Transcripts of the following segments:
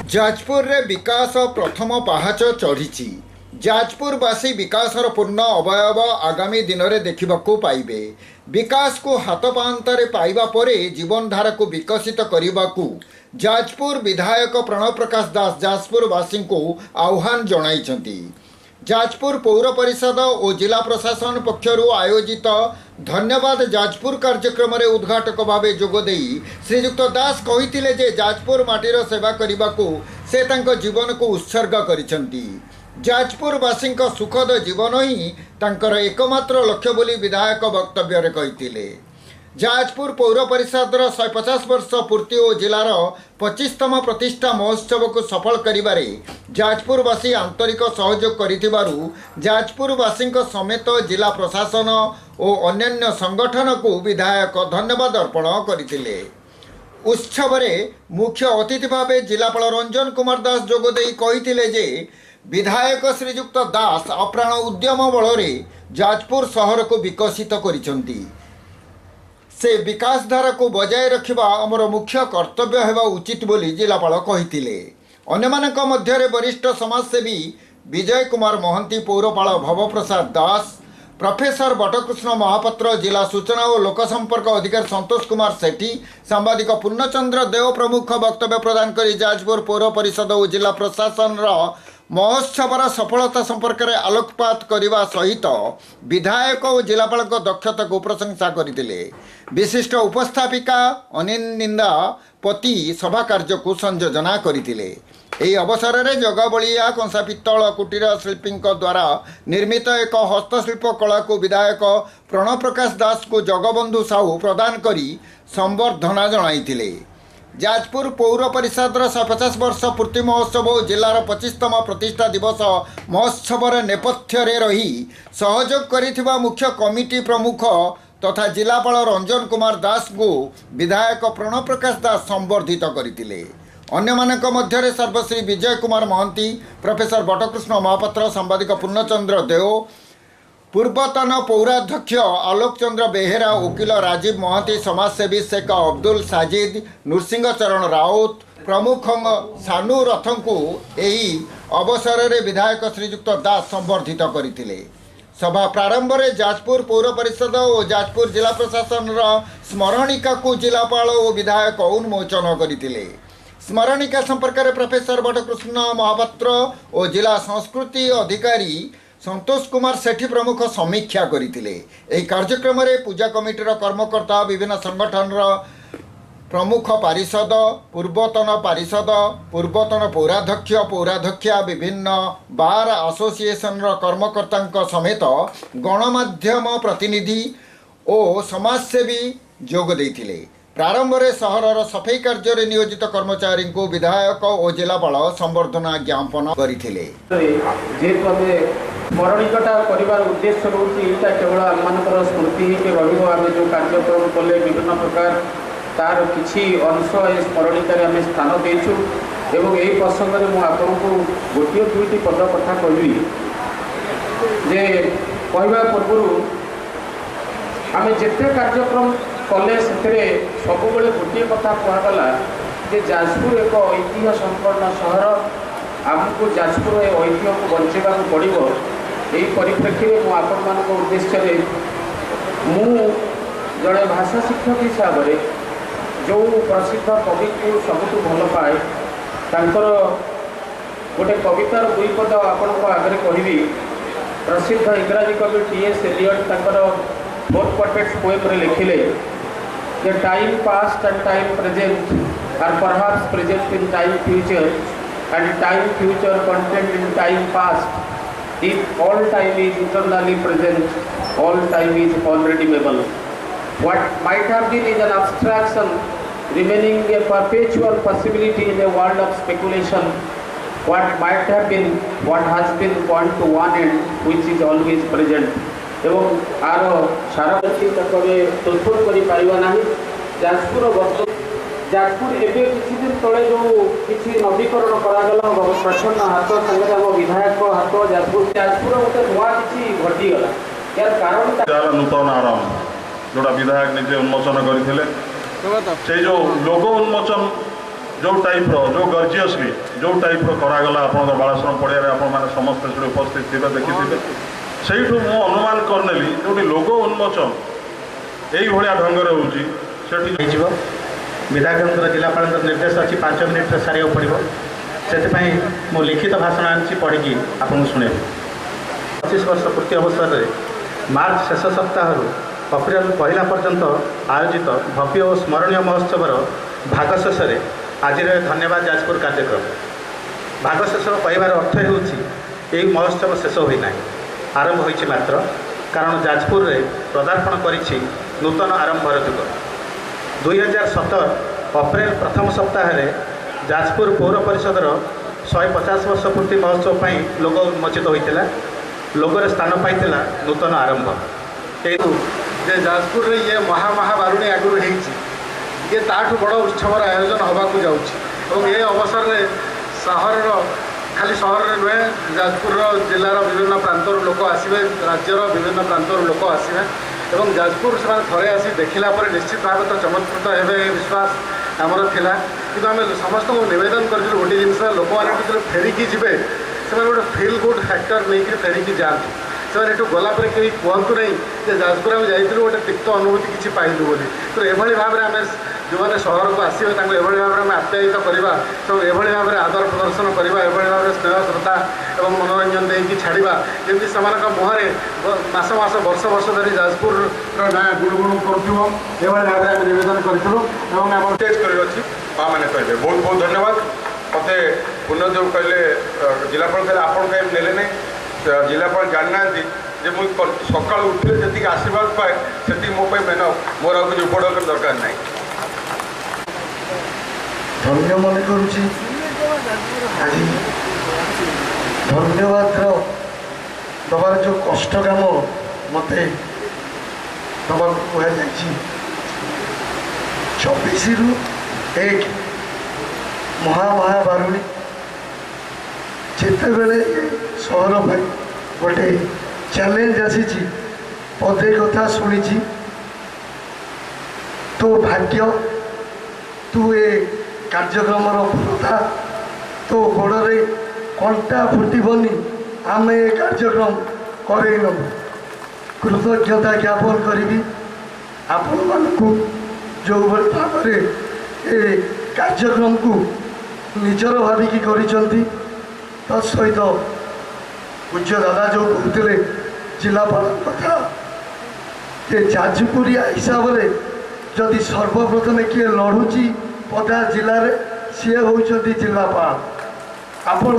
जाजपुर रे विकास प्रथम पहाच चढ़ी। जाजपुरवासी विकासर पूर्ण अवयव आगामी दिन में देखा पाइबे। विकास को हाथ पांतर पाइबा परे जीवनधारा को विकसित करने को जाजपुर विधायक प्रणव प्रकाश दास जाजपुरवासी को आह्वान जणाइछन्ति। जाजपुर पौर परिषद और जिला प्रशासन पक्षर आयोजित धन्यवाद जाजपुर कार्यक्रम में उद्घाटक भाव जोगदे श्रीजुक्त दास कहिथिले जे जाजपुर माटीर सेवा करने को से तांको जीवन को उत्सर्ग करिसंती। जाजपुरवासी सुखद जीवन ही तांकर एकमात्र लक्ष्य बोली विधायक वक्तव्य कहिथिले। जाजपुर पौर परिषदर 150 वर्ष पूर्ति और जिलार 25तम प्रतिष्ठा महोत्सव को सफल करिबारे जाजपुरवासी आंतरिक सहयोग करिथिबारु जाजपुरवासी समेत जिला प्रशासन और अन्य संगठन को विधायक धन्यवाद अर्पण करथिले। उत्सव में मुख्य अतिथि भाव जिलापाल रंजन कुमार दास जोगदे कहिथिले जे विधायक श्रीजुक्त दास अप्राण उद्यम बल जाजपुर सहर को विकसित करिसंती। से विकास धारा को बजाय रखिबा आमर मुख्य कर्तव्य हेबा उचित बोली जिलापाल कहिथिले। अन्यमानक मध्यरे वरिष्ठ समाजसेवी विजय कुमार महंती, पौरपाल भवप्रसाद दास, प्रोफेसर बटकृष्ण महापात्र, जिला सूचना और लोकसंपर्क अधिकारी संतोष कुमार सेठी, सांबादिक पूर्णचंद्र देव प्रमुख वक्तव्य प्रदान करी जाजपुर पौर परिषद और जिला प्रशासन महोत्सवर सफलता संपर्क में आलोकपात करने सहित विधायक और जिलापाल दक्षता को प्रशंसा करते। विशिष्ट उपस्थापिका अनिंदा पति सभा कार्य को संयोजना करते। यह अवसर में जगबलिया कंसा पित्तल कुटीर शिल्पी द्वारा निर्मित एक हस्तशिल्प कला को विधायक प्रणव प्रकाश दास को जगबंधु साहू प्रदान करी संबर्धना जणाइथिले। जाजपुर पौर परिषदर 150 वर्ष पूर्ति महोत्सव और जिलार 25तम प्रतिष्ठा दिवस महोत्सव नेपथ्य रही सहयोग करिथिबा मुख्य कमिटी प्रमुख तथा जिलापाल रंजन कुमार दास को विधायक प्रणव प्रकाश दास संबर्धित करथिले। अन्यमानक मध्यरे सर्वश्री विजय कुमार महंती, प्रोफेसर बटकृष्ण महापात्र, सांबादिक पूर्णचंद्र देव, पूर्वतन पौराध्यक्ष आलोक चंद्र बेहेरा, वकील राजीव महंती, समाजसेवी शेख अब्दुल साजिद, नृसिंह चरण राउत प्रमुख सानू रथ को यही अवसर में विधायक श्रीजुक्त दास संबर्धित करथिले। सभा प्रारंभ में जाजपुर पौर परिषद और जाजपुर जिला प्रशासन स्मरणिका को जिलापाल और विधायक उन्मोचन करथिले। स्मरणिका संपर्क में प्रोफेसर बटकृष्ण महापात्र और जिला संस्कृति अधिकारी संतोष कुमार सेठी प्रमुख समीक्षा करथिले। एही कार्यक्रम में पूजा कमिटीर कर्मकर्ता, विभिन्न संगठन प्रमुख पारिषद, पूर्वतन पौराध्यक्षा, विभिन्न बार एसोसिएशन कर्मकर्ता समेत गणमाध्यम प्रतिनिधि और समाजसेवी जोग देथिले। प्रारंभ में सहरर सफाई कार्य में नियोजित कर्मचारी को विधायक और जिलापाल संबर्धना ज्ञापन करथिले। स्मरणिकटा कर उद्देश्य रोचे यहाँ केवल आम मानकर स्मृति ही रही जो कार्यक्रम कले विभिन्न प्रकार तार किसी अंश ए स्मरणिकार आम स्थान देचु। यही प्रसंग में मुझे गोटे दुईटी पद कथा कहबी जे कहवा पूर्व आम जिते कार्यक्रम कले से सब गोटे कथा कहगला जे जाजपुर एक ऐतिह्य संपन्न सहर, आमको जाजपुर ऐतिह्य को बंचेगा पड़ो। यही परिप्रेक्षी में आपण मान उद्देश्य जड़े भाषा शिक्षक हिसाब से जो प्रसिद्ध कवि को सबुठ भल पाए तांकर गोटे कवितार दुई पद आपण आगे कहबी। प्रसिद्ध इंग्राजी कवि टी.एस. एलियट तांकर 4 पोएट्स पोएम रे लिखिले जे time past and time present are perhaps present in time future and time future contained in time past. If all time is eternally present, all time is unredeemable. What might have been is an abstraction, remaining a perpetual possibility in a world of speculation. What might have been, what has been, point to one end, which is always present. एवं are Sharavati तक तोलफोल कर जाजपुर एवं किसी दिन तले जो किसी नवीकरण करागला प्रसन्न हाथ सागर आम विधायक हाथ जाजपुर गोटे नुआ किसी घटीगला यार कारण नूतन आरंभ जोड़ा विधायक निजे उन्मोचन करते से जो लोगो उन्मोचन जो टाइप जो गर्जियसली जो टाइप करागला आप बालाश्रम पड़िया आपने समस्ते से उपस्थित थे देखिए से अनुमान करनेली जो लोगो उन्मोचन यही ढंग से हो विधायक जिलापाल निर्देश अच्छी 5 मिनिट सारे पड़ो से मो लिखित भाषण आनी पढ़ी आपको शुणे 25 वर्ष पूर्ति अवसर में मार्च शेष सप्ताह अप्रैल पहला पर्यंत आयोजित भव्य और स्मरणीय महोत्सवर भाग शेष आज धन्यवाद जाजपुर कार्यक्रम भाग शेष कहबार अर्थ हो महोत्सव शेष होना आरंभ हो मात्र कारण जाजपुर में पदार्पण करिछि नूतन आरंभर जुग 2017 अप्रैल प्रथम सप्ताह जाजपुर पौर परिषदर 150 वर्ष पूर्ति महोत्सव पर लोगो उन्मोचित होता लोगों स्थान पाई नूतन आरंभ जे जाजपुर रे ये महाबारुणी आगु ये ताठू बड़ उत्सवर आयोजन होबाकू जाउछि ये अवसर में सहर खाली सहर में नुहे जाजपुर जिलार विभिन्न प्रांतर लोक आसवे राज्यर विभिन्न प्रांतर लोक आसवे एवं जाजपुर से थे आसी देखला पर निश्चित भाव तो चमत्कृत हे विश्वास आमर थिला कि आम समस्त को निवेदन कर गोटे जिनस लोक मैंने फेरिकी जी से गोटे फिल गुड फैक्टर नहीं फेरिकी जातु से गलापर कहीं कहतु नहीं जे जाजपुर आम जाइलु गोटे तिक्त अनुभूति किसी पाइलु बोली तो एभली भाव में आम जो मैंने सहर को आसवे एभली भाव में आप्यायित करवा सब एभली भाव में आदर प्रदर्शन करवा एभली भाव में स्नेह श्रद्धा और मनोरंजन देकी छाड़ा जमी से मुहरे मास मास वर्ष वर्ष धरी जाजपुर ना गुणगुण करूँ भाव में निवेदन करूँ स्टेज कर माँ मैंने कहे बहुत बहुत धन्यवाद मत पुनर्देव कहले जिलापाल कहले आपन कहीं नेले नहीं जिलापाल जाना जे मुझे सका उठे जी आशीर्वाद पाए से मो मेन मोर आ कुछ उपड़ दरकार ना धन्य मन करुँच आज धन्यवाद दबार जो कष्ट काम मत दबा कहुई 24 रु 1 महाबारुणी जिते बेले सहर पर गोटे चैलेंज आसी पदे कथा शुणी तो भाग्य तू ए कार्यक्रम फलता तो गोड़े कंटा फुटबनी आम ए कार्यक्रम करनबू कृतज्ञता ज्ञापन करी आपण मानक जो भाव ए कार्यक्रम को निजर भाविकी करिसेंती तत्सहित पूज्य दादा जो कहते जिलापाल कथा ये जाजपुरिया हिसाब से जदि सर्वप्रथम किए लड़ुची पदा जिले सी होती जिलापाल आपण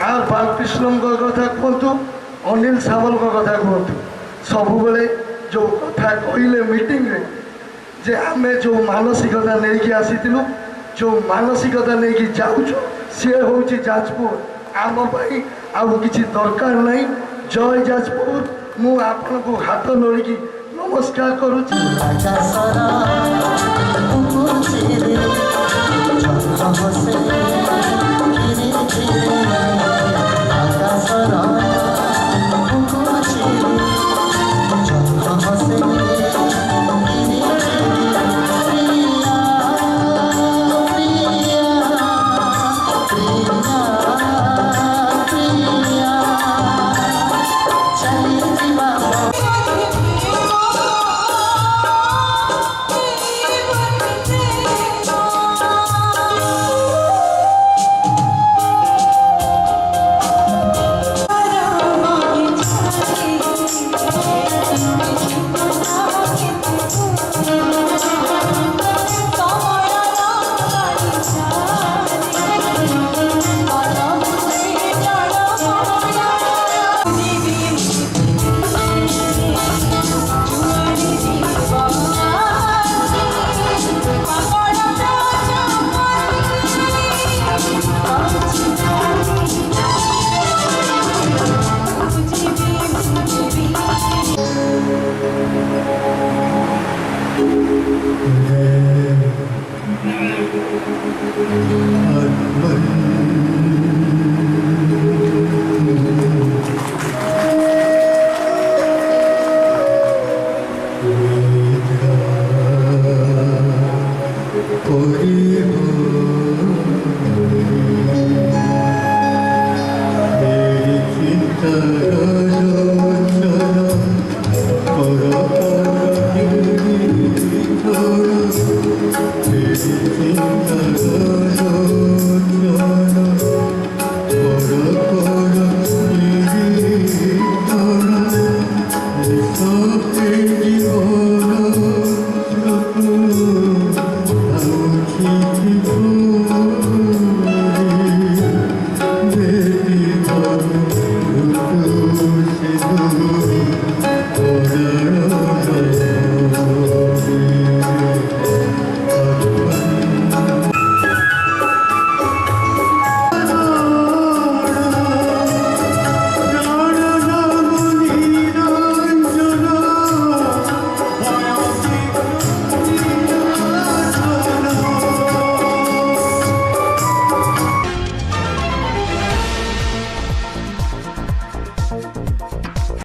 आर बालकृष्ण कथा कहतु अनिल सामल कथा कहतु सबुबले जो कथा कहले मीटिंग रे जे आम जो मानसिकता नहीं कि आसीलु जो मानसिकता नहीं कि जाऊँ सी हूँ जाजपुर आम आउ किसी दरकार नहीं जय जाजपुर मु आपन को हाथ नोड़िकी नमस्कार करुच्ची Por